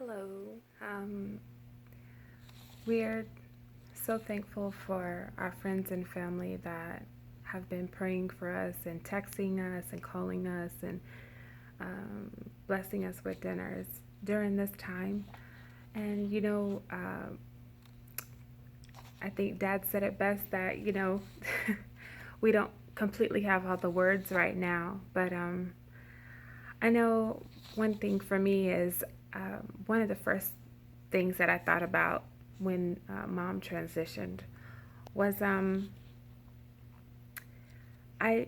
Hello. Um, we're so thankful for our friends and family that have been praying for us and texting us and calling us and blessing us with dinners during this time. And, I think Dad said it best that, we don't completely have all the words right now, but I know one thing for me is one of the first things that I thought about when Mom transitioned was I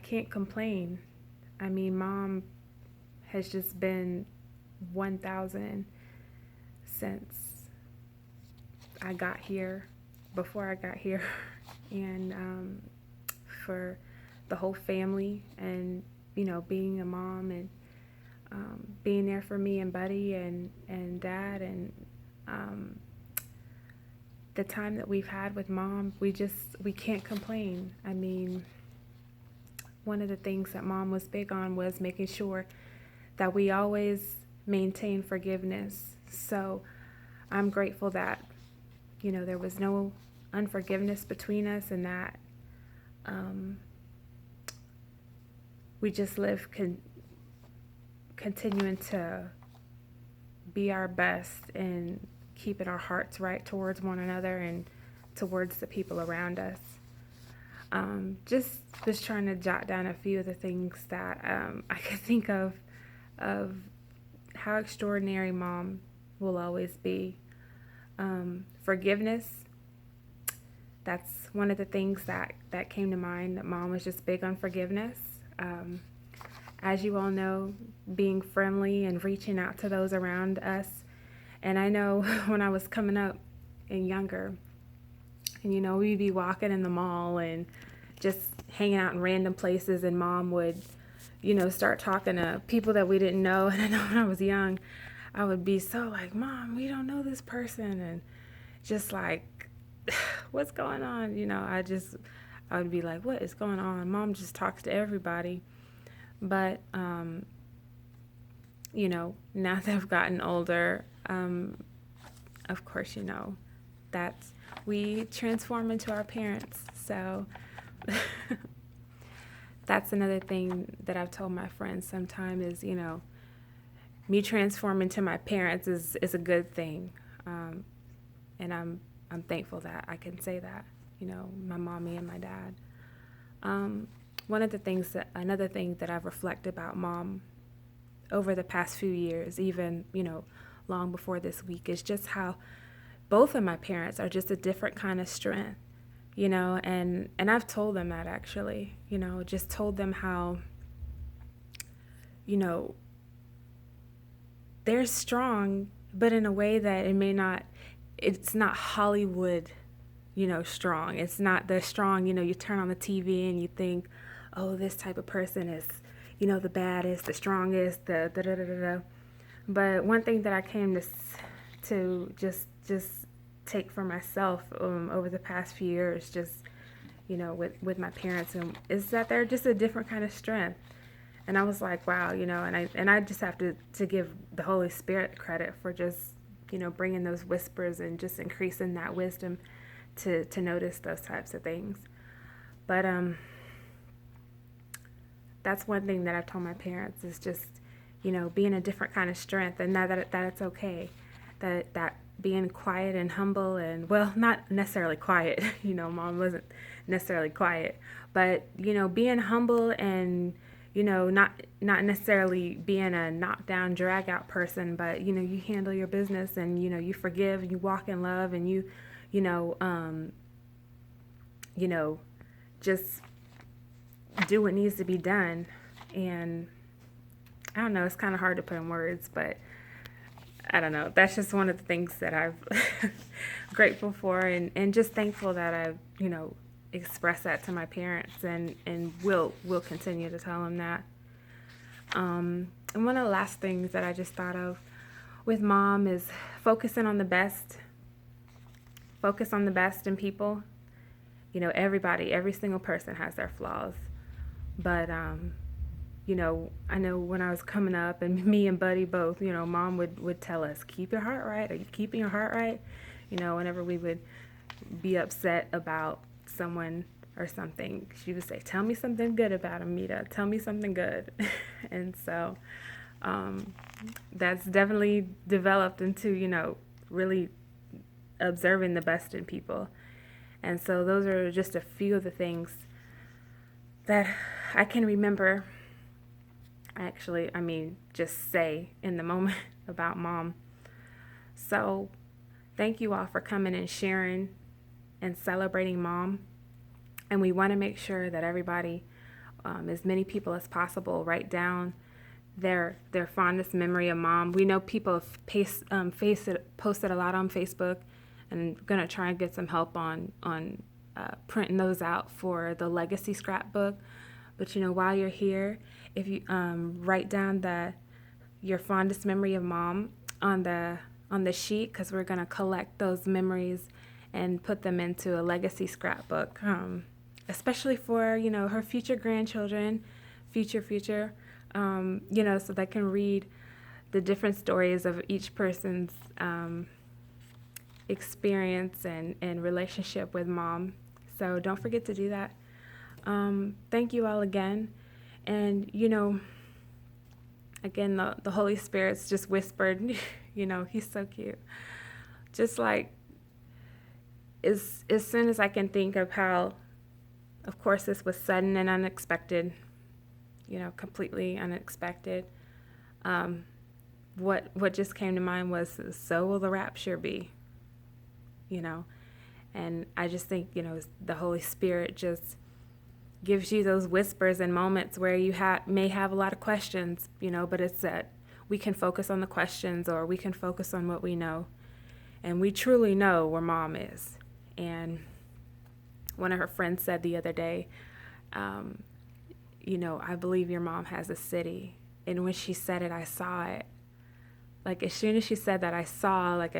can't complain. I mean, Mom has just been 1,000 since I got here, before I got here, and for the whole family, and being a mom and being there for me and Buddy and Dad, and um, the time that we've had with Mom, we can't complain. I mean, one of the things that Mom was big on was making sure that we always maintain forgiveness. So I'm grateful that there was no unforgiveness between us, and that um, we just live continuing to be our best and keeping our hearts right towards one another and towards the people around us. Just was trying to jot down a few of the things that I could think of how extraordinary Mom will always be. Forgiveness. That's one of the things that came to mind. That Mom was just big on forgiveness. As you all know, being friendly and reaching out to those around us. And I know when I was coming up and younger, and we'd be walking in the mall and just hanging out in random places, and Mom would, start talking to people that we didn't know. And I know when I was young, I would be so like, Mom, we don't know this person, and just like, what's going on? I would be like, what is going on? Mom just talks to everybody. But now that I've gotten older, of course, that we transform into our parents. So that's another thing that I've told my friends sometimes is, me transforming to my parents is a good thing. And I'm thankful that I can say that, my mommy and my dad. Um, Another thing that I've reflected about Mom over the past few years, even, long before this week, is just how both of my parents are just a different kind of strength, and I've told them that actually, just told them how, you know, they're strong, but in a way that it's not Hollywood, strong. It's not the strong, you turn on the TV and you think, oh, this type of person is, the baddest, the strongest, the da da da da da. But one thing that I came to just take for myself over the past few years, just with my parents, and is that they're just a different kind of strength. And I was like, wow, and I just have to give the Holy Spirit credit for just bringing those whispers and just increasing that wisdom to notice those types of things. But that's one thing that I've told my parents is just, being a different kind of strength, and that it's okay. That being quiet and humble, and, well, not necessarily quiet, Mom wasn't necessarily quiet, but, being humble and, not necessarily being a knockdown, drag out person, but, you handle your business, and, you forgive, and you walk in love, and you know, um, you know, just do what needs to be done. And I don't know, it's kind of hard to put in words, but I don't know. That's just one of the things that I'm grateful for, and just thankful that I've, expressed that to my parents, and will continue to tell them that. And one of the last things that I just thought of with Mom is focusing on the best. Focus on the best in people. Every single person has their flaws, but I know when I was coming up, and me and Buddy both, Mom would tell us, keep your heart right. Are you keeping your heart right? Whenever we would be upset about someone or something, she would say, tell me something good about Amita. Tell me something good. And so that's definitely developed into, really observing the best in people. And so those are just a few of the things that I can remember, just say in the moment about Mom. So thank you all for coming and sharing and celebrating Mom. And we want to make sure that everybody, as many people as possible, write down their fondest memory of Mom. We know people have posted a lot on Facebook, and I'm gonna try and get some help on printing those out for the legacy scrapbook. But while you're here, if you write down your fondest memory of Mom on the sheet, because we're gonna collect those memories and put them into a legacy scrapbook, especially for her future grandchildren, future, so they can read the different stories of each person's experience and relationship with Mom. So don't forget to do that. Thank you all again. And, again, the Holy Spirit's just whispered, he's so cute. Just like, as soon as I can think of how, of course, this was sudden and unexpected, completely unexpected. What just came to mind was, so will the rapture be, and I just think, the Holy Spirit just gives you those whispers and moments where you may have a lot of questions, but it's that we can focus on the questions, or we can focus on what we know, and we truly know where Mom is. And one of her friends said the other day, I believe your mom has a city. And when she said it, I saw it. Like, as soon as she said that, I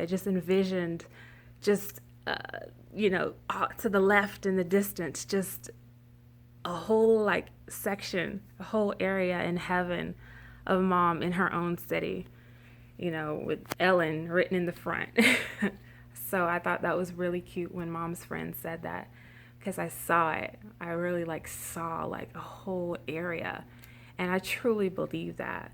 just envisioned just, to the left in the distance, just a whole, section, a whole area in heaven of Mom in her own city, with Ellen written in the front. So I thought that was really cute when Mom's friend said that, because I saw it. I really saw a whole area. And I truly believe that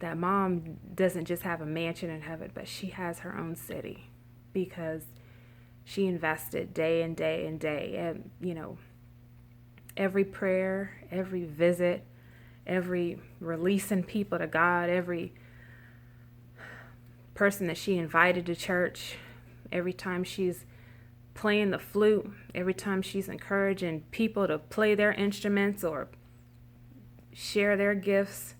Mom doesn't just have a mansion in heaven, but she has her own city, because she invested day and day and day. And, every prayer, every visit, every releasing people to God, every person that she invited to church, every time she's playing the flute, every time she's encouraging people to play their instruments or share their gifts,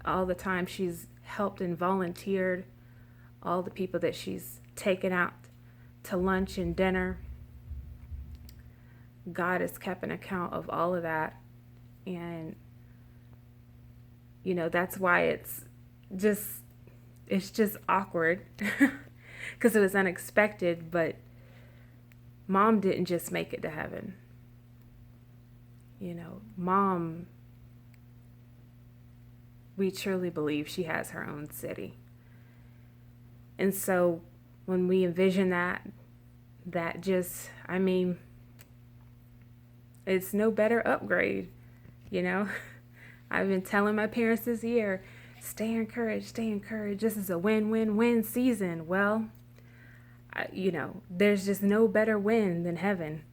all the time she's helped and volunteered, all the people that she's taken out to lunch and dinner. God has kept an account of all of that. And, that's why it's just awkward, because it was unexpected. But Mom didn't just make it to heaven. Mom, we truly believe she has her own city. And so when we envision that just, it's no better upgrade, I've been telling my parents this year, stay encouraged. This is a win-win-win season. Well, there's just no better win than heaven.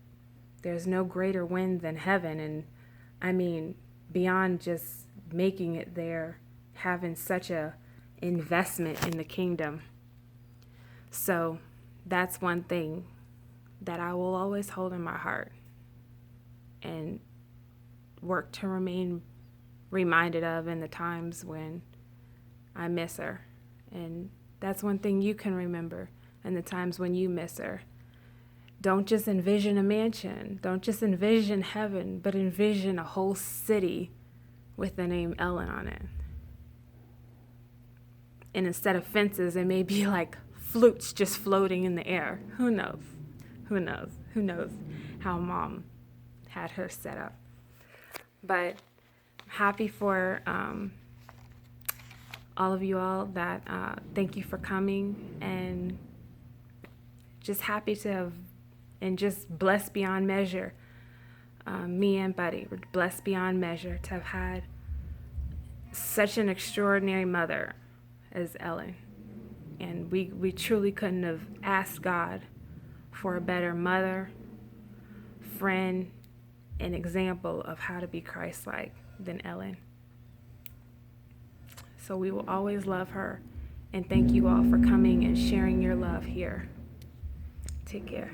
There's no greater win than heaven. And beyond just making it there, having such a investment in the kingdom. So that's one thing that I will always hold in my heart and work to remain reminded of in the times when I miss her. And that's one thing you can remember in the times when you miss her. Don't just envision a mansion. Don't just envision heaven, but envision a whole city with the name Ellen on it. And instead of fences, it may be flutes just floating in the air. Who knows? Who knows how Mom had her set up. But happy for all of you all that thank you for coming, and just happy to have, and just blessed beyond measure. Me and Buddy were blessed beyond measure to have had such an extraordinary mother as Ellen. And we truly couldn't have asked God for a better mother, friend, and example of how to be Christ-like than Ellen. So we will always love her. And thank you all for coming and sharing your love here. Take care.